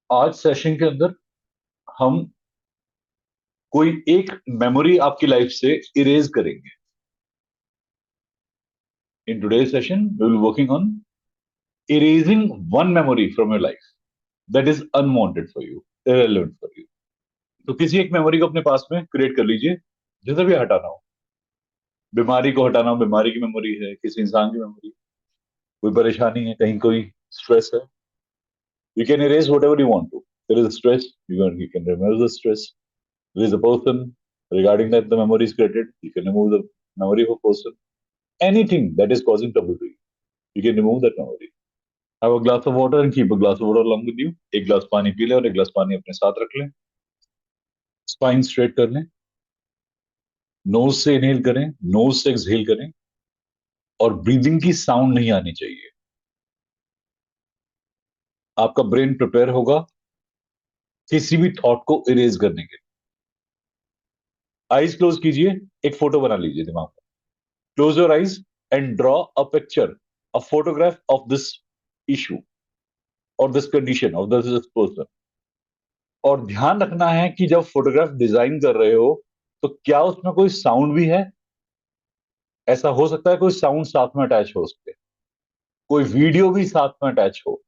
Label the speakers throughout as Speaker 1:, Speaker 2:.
Speaker 1: आज सेशन के अंदर हम कोई एक मेमोरी आपकी लाइफ से इरेज करेंगे. In today's session we will working on erasing one memory from your life that is unwanted for you, irrelevant for you. तो किसी एक मेमोरी को अपने पास में क्रिएट कर लीजिए, जिसे भी हटाना हो. बीमारी को हटाना हो, बीमारी की मेमोरी है, किसी इंसान की मेमोरी, कोई परेशानी है, कहीं कोई स्ट्रेस है. You can erase whatever you want to. There is a stress, you can remove the stress. There is a person, regarding that the memory is created, you can remove the memory of a person. Anything that is causing trouble to you, you can remove that memory. Have a glass of water and keep a glass of water along with you. एक गिलास पानी P लें और एक गिलास पानी अपने साथ रख लें. स्पाइन स्ट्रेट कर लें. नोज से इनहेल करें, नोज से एक्सहेल करें, और ब्रीदिंग की साउंड नहीं आनी चाहिए. आपका ब्रेन प्रिपेयर होगा किसी भी थॉट को इरेज करने के लिए. आईज क्लोज कीजिए, एक फोटो बना लीजिए दिमाग में. Close your eyes and draw a picture, a photograph of this issue or this condition of this person. और ध्यान रखना है कि जब फोटोग्राफ डिजाइन कर रहे हो तो क्या उसमें कोई साउंड भी है. ऐसा हो सकता है कोई साउंड साथ में अटैच हो उसके, कोई वीडियो भी साथ में अटैच हो.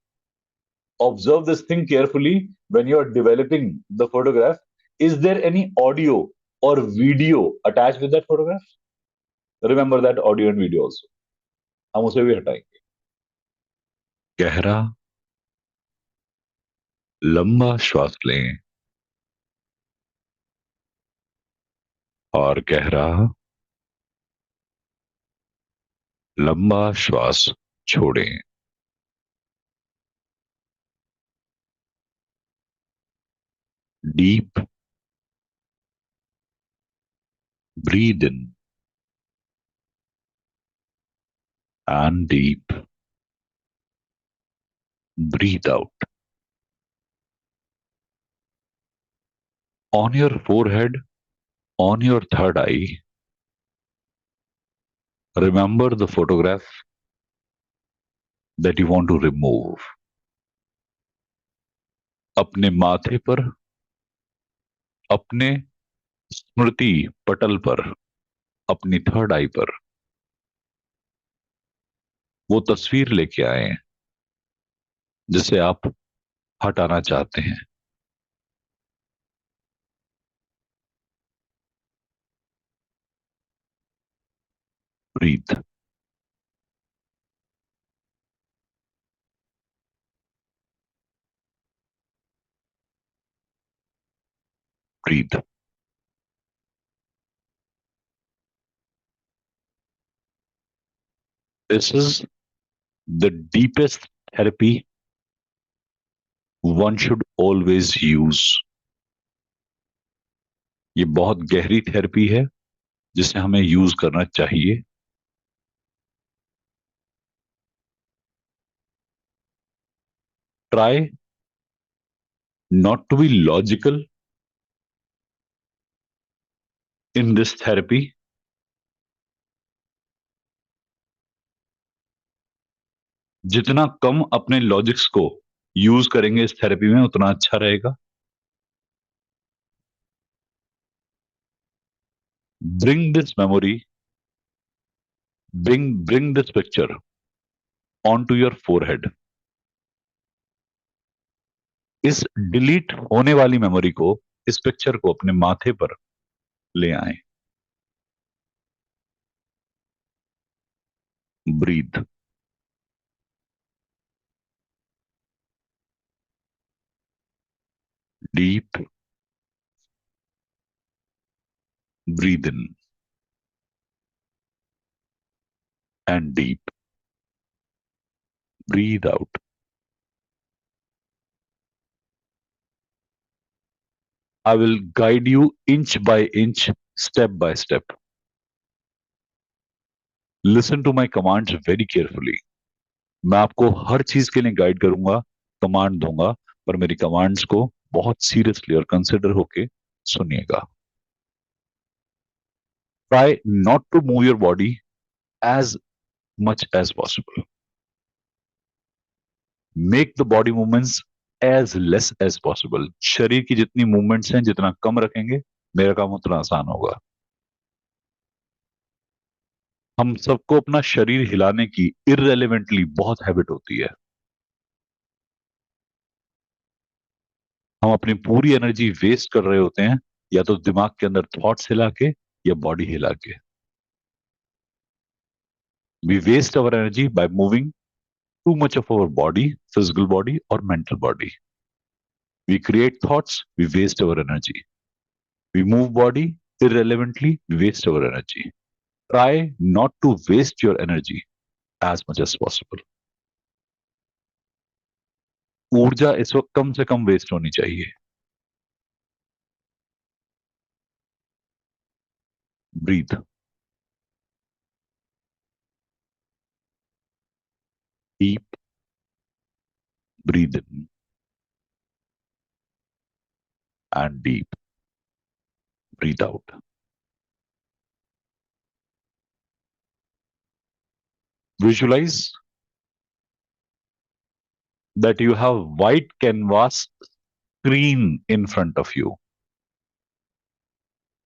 Speaker 1: Observe this thing carefully when you are developing the photograph. Is there any audio or video attach with that photograph? Remember that audio and video also. हम उसे भी हटाएंगे. गहरा लंबा श्वास लें और गहरा लंबा श्वास छोड़ें. Deep breathe in and deep breathe out. On your forehead, on your third eye, remember the photograph that you want to remove. अपने माथे पर, अपने स्मृति पटल पर, अपनी थर्ड आई पर वो तस्वीर लेके आए जिसे आप हटाना चाहते हैं. Breathe. Breathe. This is the deepest therapy one should always use. ये बहुत गहरी थेरेपी है जिसे हमें यूज करना चाहिए. Try not to be logical in this therapy. जितना कम अपने लॉजिक्स को यूज करेंगे इस थेरेपी में उतना अच्छा रहेगा. Bring this memory, bring this picture on to your forehead. इस डिलीट होने वाली मेमोरी को, इस पिक्चर को अपने माथे पर ले आए. Breathe. Deep breathe in and deep breathe out. I will guide you inch by inch, step by step. Listen to my commands very carefully. मैं आपको हर चीज के लिए गाइड करूंगा, कमांड दूंगा, पर मेरी कमांड्स को बहुत सीरियसली और कंसिडर होके सुनिएगा. Try not to move your body as much as possible. Make the body movements as less as possible. शरीर की जितनी मूवमेंट्स हैं जितना कम रखेंगे मेरा काम उतना आसान होगा। हम सबको अपना शरीर हिलाने की इररेलेवेंटली बहुत हैबिट होती है। हम अपनी पूरी एनर्जी वेस्ट कर रहे होते हैं या तो दिमाग के अंदर थॉट्स हिला के या बॉडी हिला के। We waste our energy by moving too much of our body, physical body or mental body. We create thoughts, we waste our energy. We move body irrelevantly, we waste our energy. Try not to waste your energy as much as possible. ऊर्जा इस वक्त कम से कम waste होनी चाहिए। Breathe, deep breathe in and deep breathe out. Visualize that you have white canvas screen in front of you.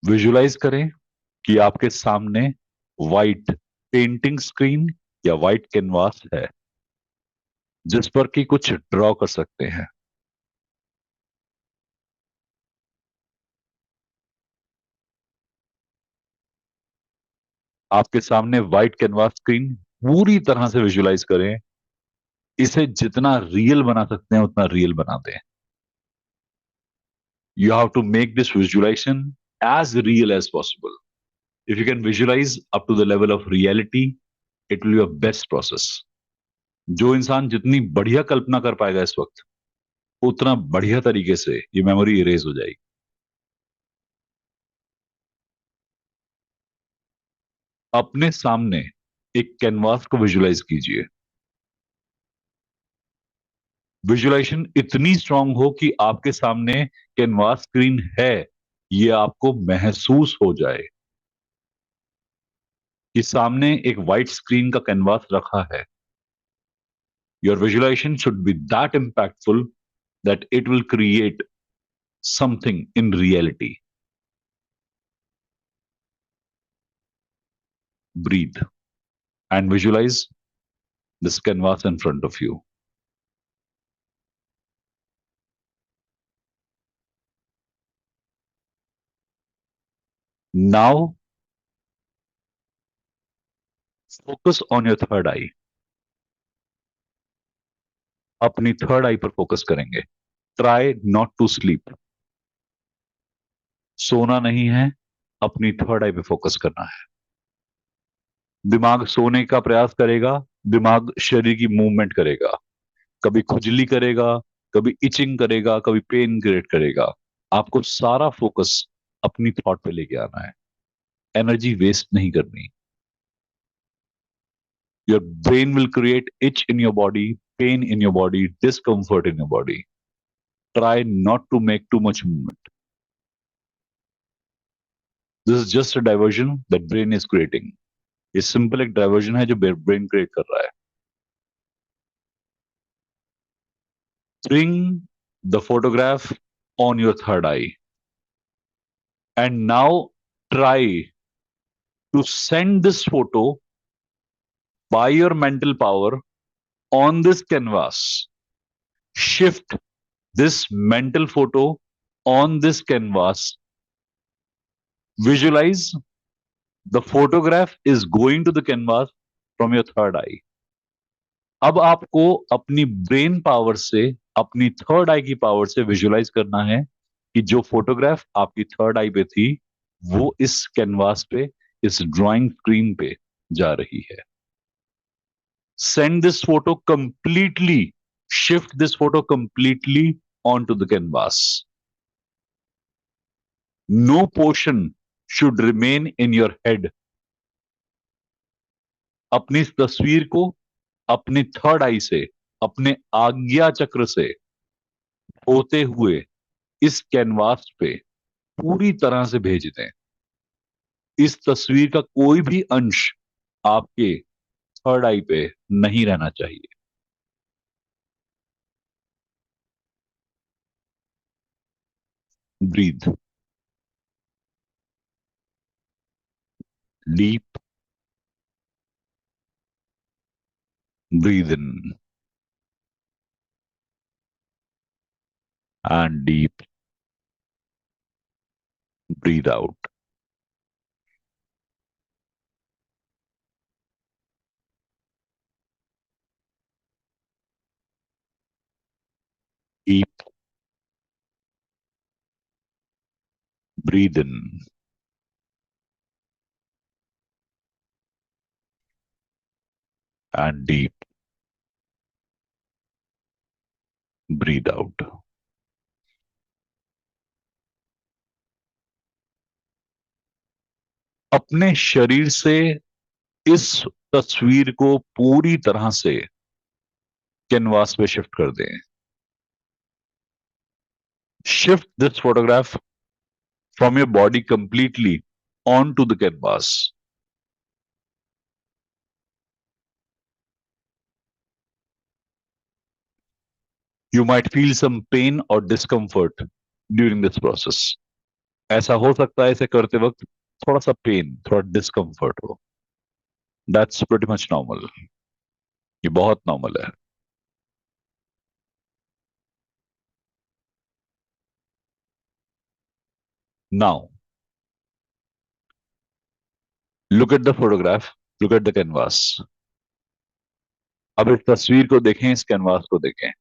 Speaker 1: Visualize करें कि आपके सामने व्हाइट पेंटिंग स्क्रीन या व्हाइट कैनवास है जिस पर कि कुछ ड्रॉ कर सकते हैं। आपके सामने व्हाइट कैनवास स्क्रीन पूरी तरह से विजुलाइज करें। इसे जितना रियल बना सकते हैं उतना रियल बना दें। You have to make this visualization as real as possible. If you can visualize up to the level of reality it will be a best process. जो इंसान जितनी बढ़िया कल्पना कर पाएगा इस वक्त उतना बढ़िया तरीके से ये मेमोरी इरेज हो जाएगी। अपने सामने एक कैनवास को विजुलाइज कीजिए। विजुलाइजेशन इतनी स्ट्रांग हो कि आपके सामने कैनवास स्क्रीन है ये आपको महसूस हो जाए कि सामने एक व्हाइट स्क्रीन का कैनवास रखा है। Your visualization should be that impactful that it will create something in reality. Breathe and visualize this canvas in front of you. Now, focus on your third eye. अपनी third eye पर focus करेंगे। Try not to sleep. सोना नहीं है, अपनी third आई पे focus करना है। दिमाग सोने का प्रयास करेगा, दिमाग शरीर की मूवमेंट करेगा, कभी खुजली करेगा, कभी इचिंग करेगा, कभी पेन क्रिएट करेगा। आपको सारा फोकस अपनी थॉट पे लेके आना है। एनर्जी वेस्ट नहीं करनी। Your brain will create itch in your body, pain in your body, discomfort in your body. Try not to make too much movement. This is just a diversion that brain is creating. ये simple एक diversion है जो brain create कर रहा है। Bring the photograph on your third eye and now try to send this photo by your mental power on this canvas. Shift this mental photo on this canvas. Visualize the photograph is going to the canvas from your third eye. अब आपको अपनी brain power से अपनी third आई की power से visualise करना है कि जो फोटोग्राफ आपकी थर्ड आई पे थी वो इस कैनवास पे, इस ड्राइंग स्क्रीन पे जा रही है। Send this photo completely, shift this photo completely on to the canvas. No portion should remain in your head. अपनी इस तस्वीर को अपने थर्ड आई से, अपने आज्ञा चक्र से होते हुए इस कैनवास पे पूरी तरह से भेज दें। इस तस्वीर का कोई भी अंश आपके थर्ड आई पे नहीं रहना चाहिए। Breathe deep, breathe in and deep, breathe out. Deep, breathe in and deep, breathe out. अपने शरीर से इस तस्वीर को पूरी तरह से कैनवास पे शिफ्ट कर दें. Shift this photograph from your body completely on to the canvas. You might feel some pain or discomfort during this process. ऐसा हो सकता है इसे करते वक्त थोड़ा सा पेन, थोड़ा डिस्कम्फर्ट हो. That's pretty much normal. ये बहुत नॉर्मल है. Now look at the photograph, look at the canvas. अब इस तस्वीर को देखें, इस कैनवास को देखें.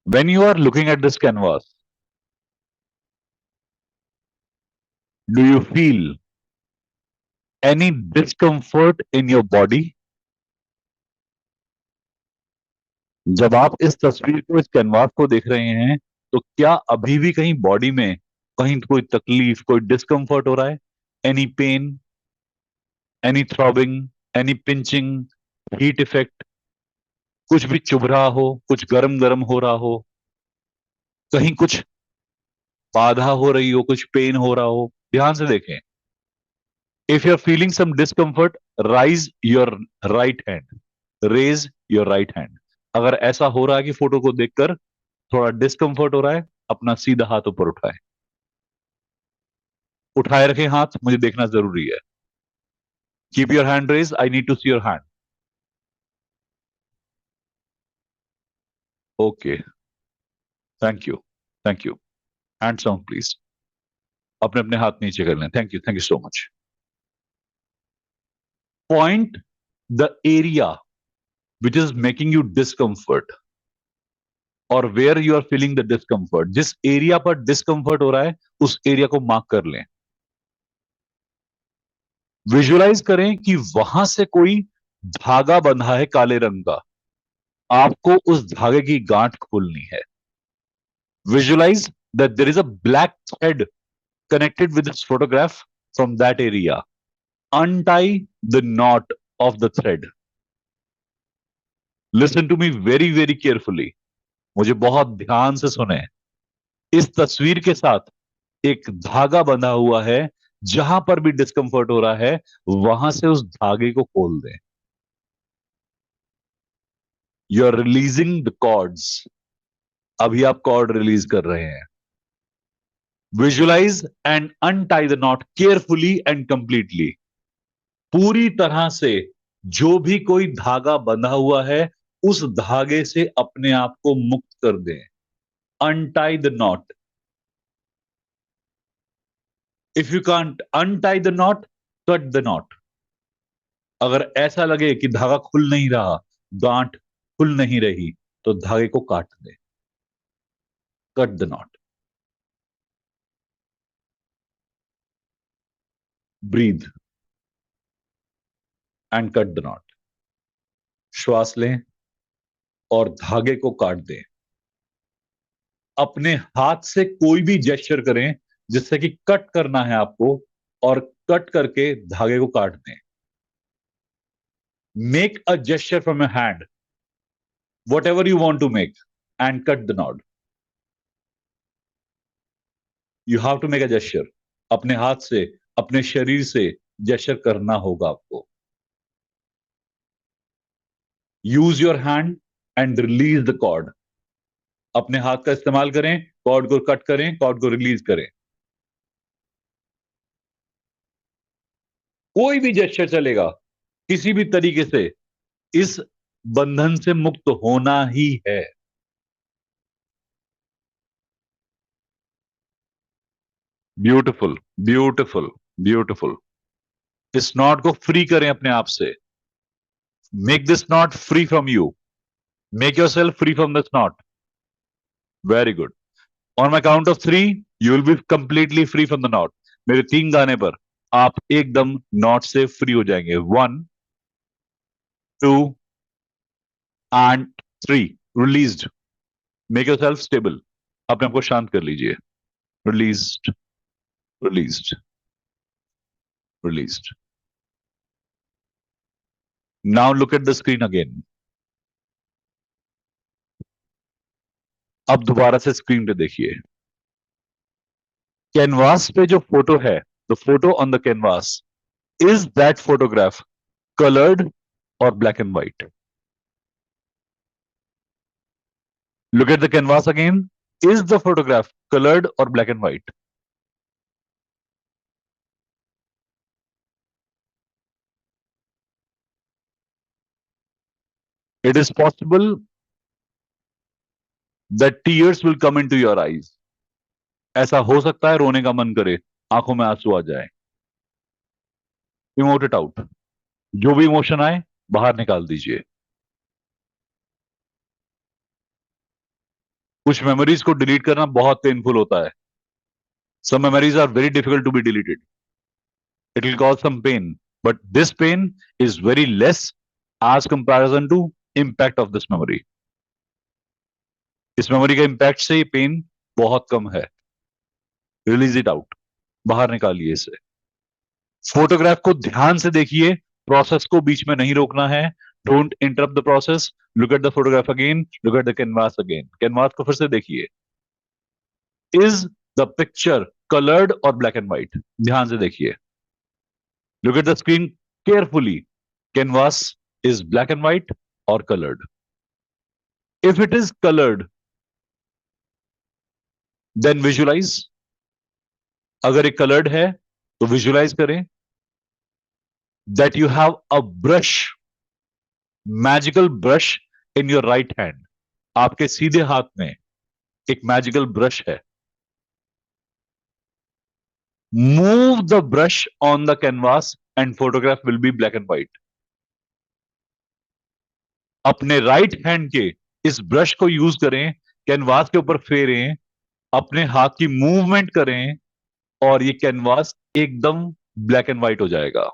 Speaker 1: When you are looking at this canvas, do you feel any discomfort in your body? जब आप इस तस्वीर को, इस कैनवास को देख रहे हैं, तो क्या अभी भी कहीं बॉडी में कहीं कोई तकलीफ, कोई डिस्कम्फर्ट हो रहा है? Any pain, any throbbing, any pinching, heat effect, कुछ भी चुभ रहा हो, कुछ गरम गरम हो रहा हो, कहीं कुछ बाधा हो रही हो, कुछ पेन हो रहा हो? ध्यान से देखें. If you are feeling some discomfort, rise your right hand. Raise your right hand. अगर ऐसा हो रहा है कि फोटो को देखकर थोड़ा डिस्कम्फर्ट हो रहा है, अपना सीधा हाथ ऊपर उठाएं. उठाए रखें हाथ, मुझे देखना जरूरी है. Keep your hand raise, I need to see your hand. Okay, thank you, thank you. Hands down please. अपने अपने हाथ नीचे कर लें. Thank you so much. Point the area which is making you discomfort or where you are feeling the discomfort. जिस area पर discomfort हो रहा है, उस एरिया को मार्क कर लें. विजुअलाइज करें कि वहां से कोई धागा बंधा है काले रंग का. आपको उस धागे की गांठ खोलनी है. Visualize that there is a black thread connected with this photograph from that area. Untie the knot of the thread. Listen to me very, very carefully. मुझे बहुत ध्यान से सुने. इस तस्वीर के साथ एक धागा बंधा हुआ है. जहां पर भी डिस्कंफर्ट हो रहा है, वहां से उस धागे को खोल दें. You are releasing the cords. अभी आप कॉर्ड रिलीज कर रहे हैं. Visualize and untie the knot carefully and completely. पूरी तरह से जो भी कोई धागा बंधा हुआ है, उस धागे से अपने आप को मुक्त कर दें. Untie the not. If you can't untie the not, cut the not. अगर ऐसा लगे कि धागा खुल नहीं रहा, गांठ खुल नहीं रही, तो धागे को काट दे. Cut the knot. Breathe and cut the knot. श्वास लें और धागे को काट दें. अपने हाथ से कोई भी जेस्चर करें जिससे कि कट करना है आपको, और कट करके धागे को काट दें. Make a gesture from your hand, whatever you want to make, and cut the knot. You have to make a gesture. अपने हाथ से, अपने शरीर से जेस्चर करना होगा आपको. Use your hand and release the cord. अपने हाथ का इस्तेमाल करें, कॉर्ड को कट करें, कॉर्ड को रिलीज करें। कोई भी जेस्चर चलेगा, किसी भी तरीके से इस बंधन से मुक्त होना ही है। Beautiful, beautiful, beautiful. इस नॉट को फ्री करें अपने आप से। Make this not free from you. Make your self free from this not. Very good. On my count of three you will be completely free from the not. मेरे तीन गाने पर आप एकदम नॉट से फ्री हो जाएंगे। One, two and three. Released. Make yourself stable. अपने आप को शांत कर लीजिए। Released, released, released. Now look at the screen again. अब दोबारा से स्क्रीन पे देखिए। कैनवास पे जो फोटो है, the photo on the canvas, is that photograph colored or black and white? Look at the canvas again. Is the photograph colored or black and white? It is possible that tears will come into your eyes. ऐसा हो सकता है रोने का मन करे, आंखों में आंसू आ जाए। Emote it out. जो भी इमोशन आए बाहर निकाल दीजिए। कुछ मेमोरीज को डिलीट करना बहुत पेनफुल होता है। Some memories are very difficult to be deleted. It will cause some pain, but this pain is very less as comparison to impact of this memory. इस मेमोरी का इम्पैक्ट से ये pen बहुत कम है। Release it out. बाहर निकालिए इसे। Photograph को ध्यान से देखिए, प्रोसेस को बीच में नहीं रोकना है। Don't interrupt the process. Look at the photograph again, look at the canvas again. Canvas को फिर से देखिए। Is the picture coloured or black and white? ध्यान से देखिए। Look at the screen carefully. Canvas is black and white or coloured? If it is coloured then visualise. अगर एक coloured है तो विजुअलाइज करें that you have a brush, magical brush in your right hand. आपके सीधे हाथ में एक मैजिकल ब्रश है। Move the brush on the canvas and photograph will B black and white. अपने राइट हैंड के इस ब्रश को यूज करें, कैनवास के ऊपर फेरें, अपने हाथ की मूवमेंट करें और ये कैनवास एकदम ब्लैक एंड व्हाइट हो जाएगा।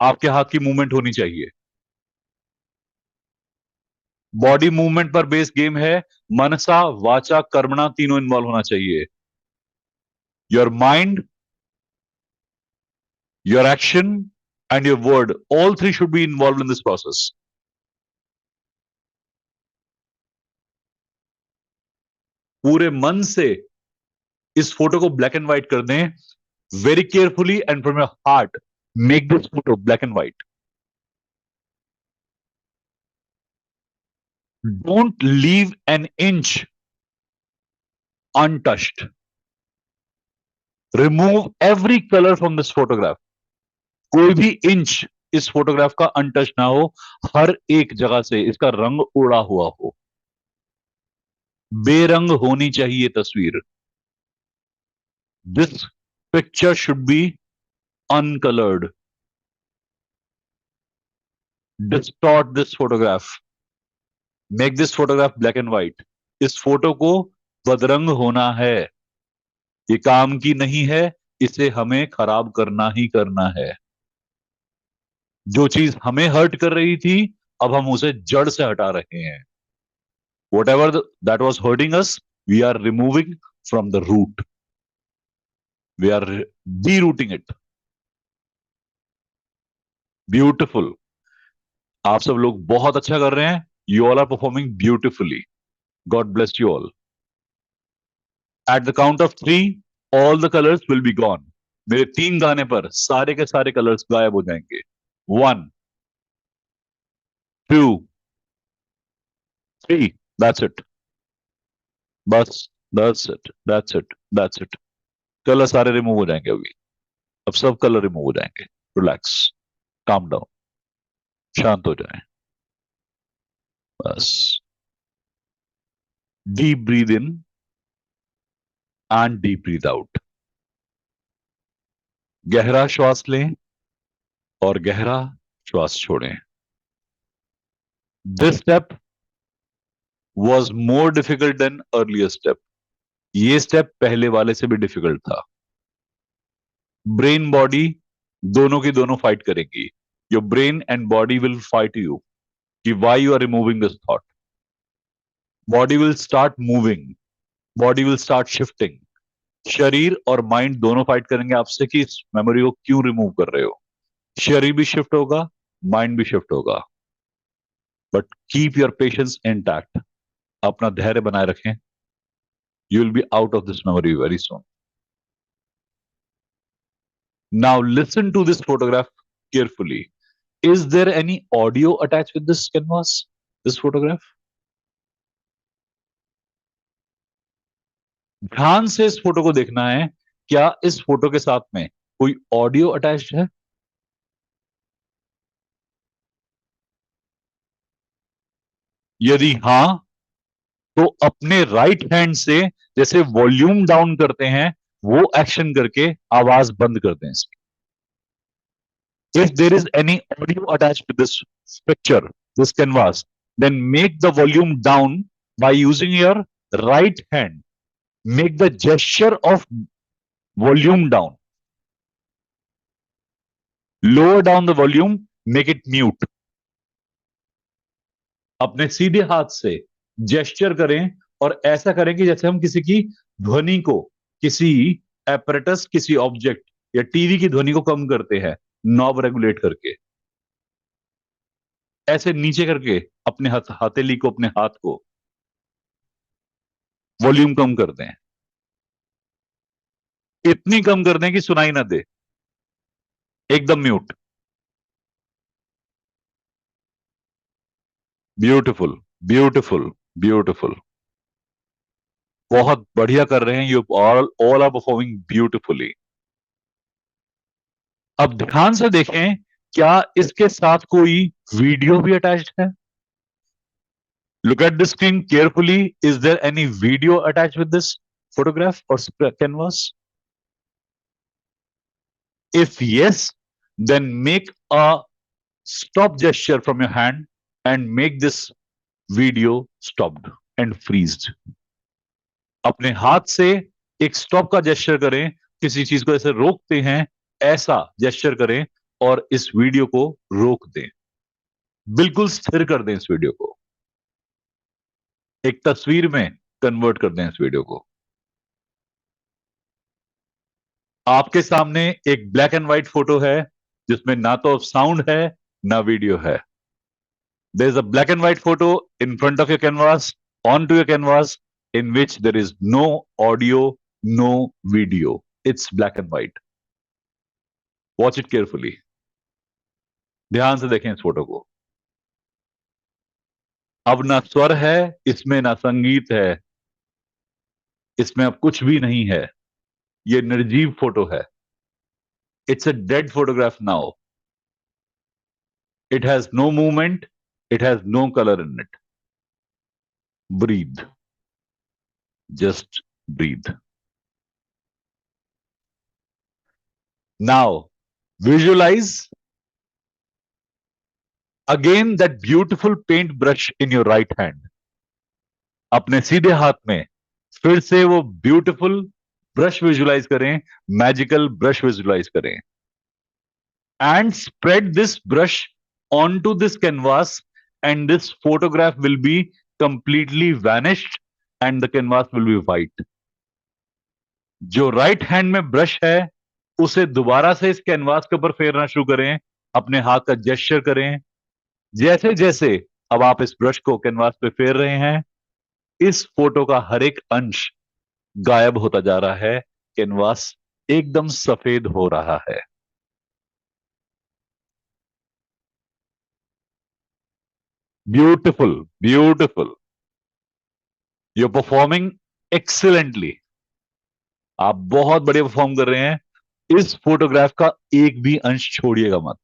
Speaker 1: आपके हाथ की मूवमेंट होनी चाहिए। बॉडी मूवमेंट पर बेस्ड गेम है। मनसा, वाचा, कर्मणा तीनों इन्वॉल्व होना चाहिए। Your mind, your action and your word, all three should be involve in this process. पूरे मन से इस फोटो को ब्लैक एंड व्हाइट कर दें। Very carefully and from your heart make this photo black and white. Don't leave an inch untouched. Remove every color from this photograph. कोई भी inch इस फोटोग्राफ का अनटच ना हो। हर एक जगह से इसका रंग उड़ा हुआ हो। बेरंग होनी चाहिए तस्वीर। This picture should be uncoloured. Distort this photograph. Make this photograph black and white. इस फोटो को बदरंग होना है। ये काम की नहीं है। इसे हमें खराब करना ही करना है। जो चीज हमें हर्ट कर रही थी, अब हम उसे जड़ से हटा रहे हैं। Whatever that was hurting us, we are removing from the root. We are derooting it. Beautiful. आप सब लोग बहुत अच्छा कर रहे हैं। You all are performing beautifully. God bless you all. At the count of three, all the colors will be gone. मेरे तीन गाने पर सारे के सारे कलर्स गायब हो जाएंगे। One, two, three. That's it. बस, दैट्स इट। कलर सारे रिमूव हो जाएंगे अभी। अब सब कलर रिमूव हो जाएंगे। रिलैक्स, काम डाउन, शांत हो जाए। बस, deep breathe in and deep breathe out. गहरा श्वास लें और गहरा श्वास छोड़ें। This step was more difficult than earlier step. ये स्टेप पहले वाले से भी डिफिकल्ट था। ब्रेन बॉडी दोनों की दोनों फाइट करेंगी। Your brain and body will fight you कि why you are removing this thought. Body will start moving, body will start shifting. शरीर और माइंड दोनों फाइट करेंगे आपसे कि इस मेमोरी को क्यों रिमूव कर रहे हो। शरीर भी शिफ्ट होगा, माइंड भी शिफ्ट होगा, but keep your patience intact. अपना धैर्य बनाए रखें। You will be out of this memory very soon. Now listen to this photograph carefully. Is there any audio attached with this canvas, this photograph? ध्यान से इस photo को देखना है। क्या इस फोटो के साथ में कोई ऑडियो अटैच्ड है? यदि हां, तो अपने राइट हैंड से जैसे वॉल्यूम डाउन करते हैं वो एक्शन करके आवाज बंद कर दें इसकी। If there is any audio attached to this picture, this canvas, then make the volume down by using your right hand. Make the gesture of volume down. Lower down the volume, make it mute. अपने सीधे हाथ से gesture करें और ऐसा करें कि जैसे हम किसी की ध्वनि को, किसी एपरेटस, किसी ऑब्जेक्ट या टीवी की ध्वनि को कम करते हैं नॉब रेगुलेट करके। ऐसे नीचे करके अपने हथेली को, अपने हाथ को वॉल्यूम कम कर दें। इतनी कम कर दें कि सुनाई ना दे, एकदम म्यूट। Beautiful, beautiful, beautiful. बहुत बढ़िया कर रहे हैं। You all are performing beautifully. अब ध्यान से देखें, क्या इसके साथ कोई वीडियो भी अटैच्ड है? Look at the screen carefully. Is there any video attach with this photograph or canvas? If yes, then make a stop gesture from your hand and make this video stopped and freezed. अपने हाथ से एक stop का gesture करें। किसी चीज को ऐसे रोकते हैं, ऐसा जेस्चर करें और इस वीडियो को रोक दें। बिल्कुल स्थिर कर दें इस वीडियो को। एक तस्वीर में कन्वर्ट कर दें इस वीडियो को। आपके सामने एक ब्लैक एंड व्हाइट फोटो है जिसमें ना तो साउंड है ना वीडियो है। There is a black and white photo in front of your canvas, on to your canvas, in which there is no audio, no video. It's black and white. Watch it carefully. ध्यान से देखें इस photo को। अब ना स्वर है इसमें, ना संगीत है इसमें, अब कुछ भी नहीं है। ये निर्जीव फोटो है। It's a dead photograph now. It has no movement, it has no colour in it. Breathe, just breathe. Now visualize again that beautiful paint brush in your right hand. अपने सीधे हाथ में फिर से वो ब्यूटीफुल ब्रश विजुलाइज करें, magical brush visualize करें and spread this brush on to this canvas and this photograph will be completely vanished and the canvas will be white. जो राइट हैंड में ब्रश है उसे दोबारा से इस कैनवास के ऊपर फेरना शुरू करें। अपने हाथ का जेस्चर करें। जैसे जैसे अब आप इस ब्रश को कैनवास पे फेर रहे हैं, इस फोटो का हर एक अंश गायब होता जा रहा है। कैनवास एकदम सफेद हो रहा है। Beautiful, beautiful. You're performing excellently. आप बहुत बढ़िया परफॉर्म कर रहे हैं। इस फोटोग्राफ का एक भी अंश छोड़िएगा मत।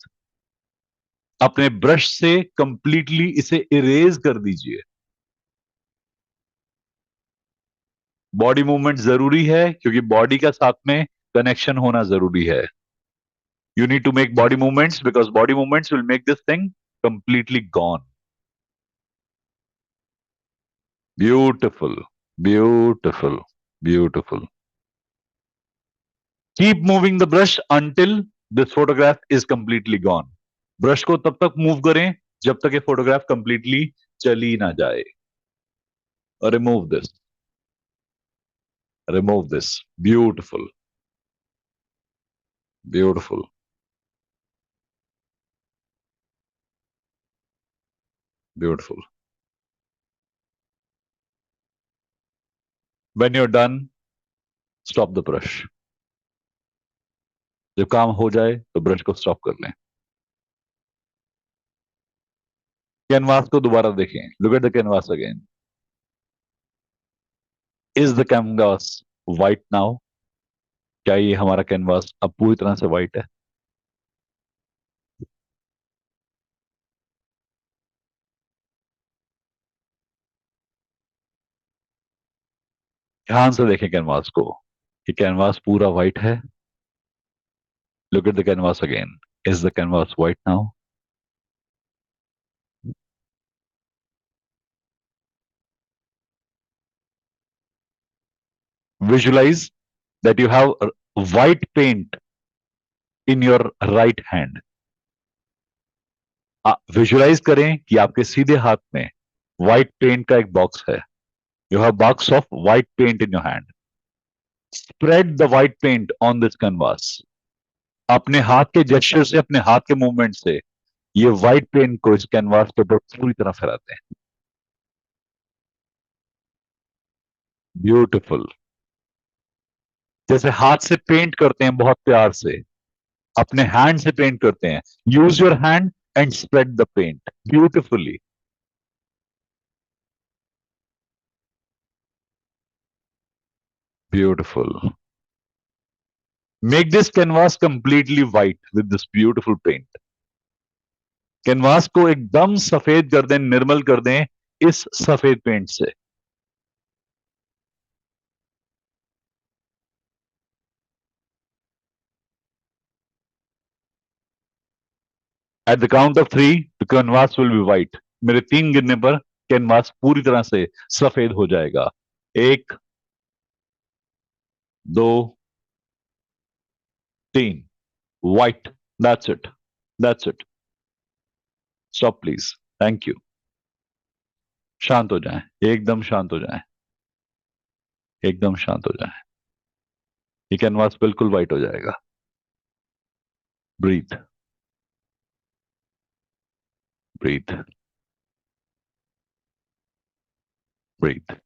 Speaker 1: अपने ब्रश से कंप्लीटली इसे इरेज कर दीजिए। बॉडी मूवमेंट जरूरी है क्योंकि बॉडी का साथ में कनेक्शन होना जरूरी है। You need to make body movements because body movements will make this thing completely gone. Beautiful, beautiful, beautiful. Keep moving the brush until this photograph is completely gone. Brush को तब तक move करें जब तक ये फोटोग्राफ कंप्लीटली चली ना जाए। Remove this, remove this. Beautiful, beautiful, beautiful. When your done, stop the brush. जब काम हो जाए तो ब्रश को स्टॉप कर लें। कैनवास को दोबारा देखें। Look at the canvas again. Is the canvas white now? क्या ये हमारा कैनवास अब पूरी तरह से व्हाइट है? ध्यान से देखें कैनवास को कि कैनवास पूरा व्हाइट है। Look at the canvas again. Is the canvas white now? Visualize that you have white paint in your right hand. Visualize करें कि आपके सीधे हाथ में व्हाइट पेंट का एक बॉक्स है। You have box of white paint in your hand. Spread the white paint on this canvas. अपने हाथ के जेस्चर से, अपने हाथ के मूवमेंट से ये व्हाइट पेंट को इस कैनवास के ऊपर पूरी तरह फैलाते हैं। ब्यूटिफुल। जैसे हाथ से पेंट करते हैं बहुत प्यार से, अपने हैंड से पेंट करते हैं। Use your hand and spread the paint beautifully. Beautiful. Make this canvas completely white with this beautiful paint. Canvas को एकदम सफेद कर दें, निर्मल कर दें इस सफेद पेंट से। Eight the count of three the canvas will be white. मेरे तीन गिनने पर कैनवास पूरी तरह से सफेद हो जाएगा। एक, दो, तीन। White. That's it, that's it. Stop please. Thank you. शांत हो जाएं, एकदम शांत हो जाएं, एकदम शांत हो जाएं। ये कैनवास बिल्कुल व्हाइट हो जाएगा। Breathe, breathe, breathe.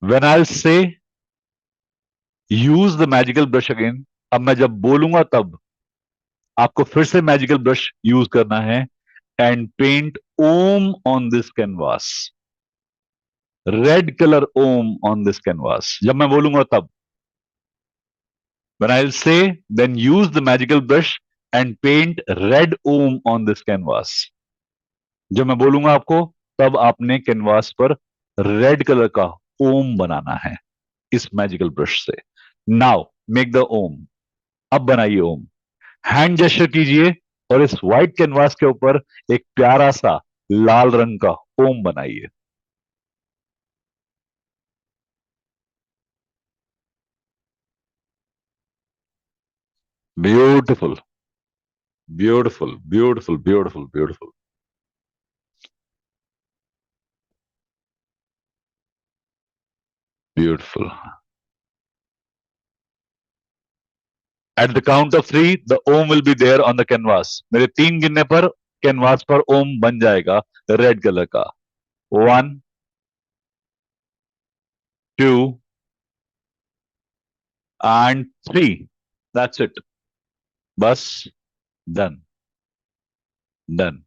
Speaker 1: When I say use the magical brush again, अब मैं जब बोलूंगा तब आपको फिर से मैजिकल ब्रश यूज करना है and paint Om on this canvas. Red colour Om on this canvas. जब मैं बोलूंगा तब, when I'll say, then use the magical brush and paint red om on this canvas. जब मैं बोलूंगा आपको तब आपने कैनवास पर रेड कलर का ओम बनाना है इस मैजिकल ब्रश से। नाउ मेक द ओम। अब बनाइए ओम। हैंड जेस्चर कीजिए और इस व्हाइट कैनवास के ऊपर एक प्यारा सा लाल रंग का ओम बनाइए। Beautiful, beautiful, beautiful, beautiful, beautiful, beautiful. At the count of three the Om will be there on the canvas. मेरे तीन गिनने पर कैनवास पर ओम बन जाएगा रेड कलर का। One, two and three. That's it. बस। Done, done.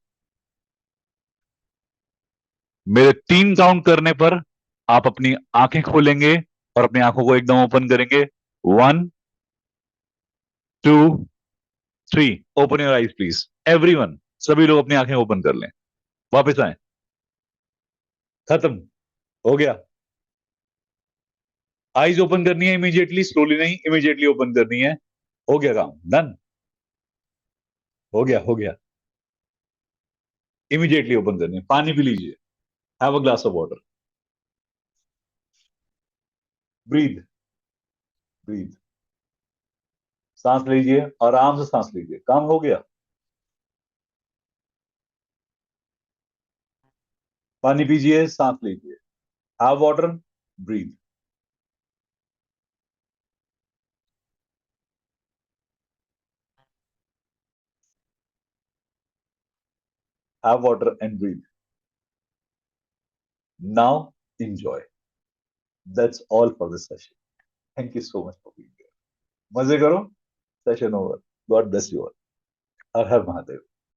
Speaker 1: मेरे 3 काउंट करने पर आप अपनी आंखें खोलेंगे और अपनी आंखों को एकदम ओपन करेंगे। 1, 2, 3। Open your eyes please everyone. सभी लोग अपनी आंखें ओपन कर लें। वापस आए। खत्म। हो गया। आईज ओपन करनी है इमीडिएटली, स्लोली नहीं, इमीडिएटली ओपन करनी है। हो गया काम, डन। हो गया, हो गया। इमीडिएटली ओपन करनी है। पानी पी लीजिए। Have a glass of water. Breathe. Breathe. सांस लीजिए, आराम से सांस लीजिए। काम हो गया। पानी पीजिए, सांस लीजिए। Have water. Breathe. Have water and breathe. Now enjoy. That's all for this session. Thank you so much for being here. मजे करो। Session over. God bless you all. Her her Mahadev.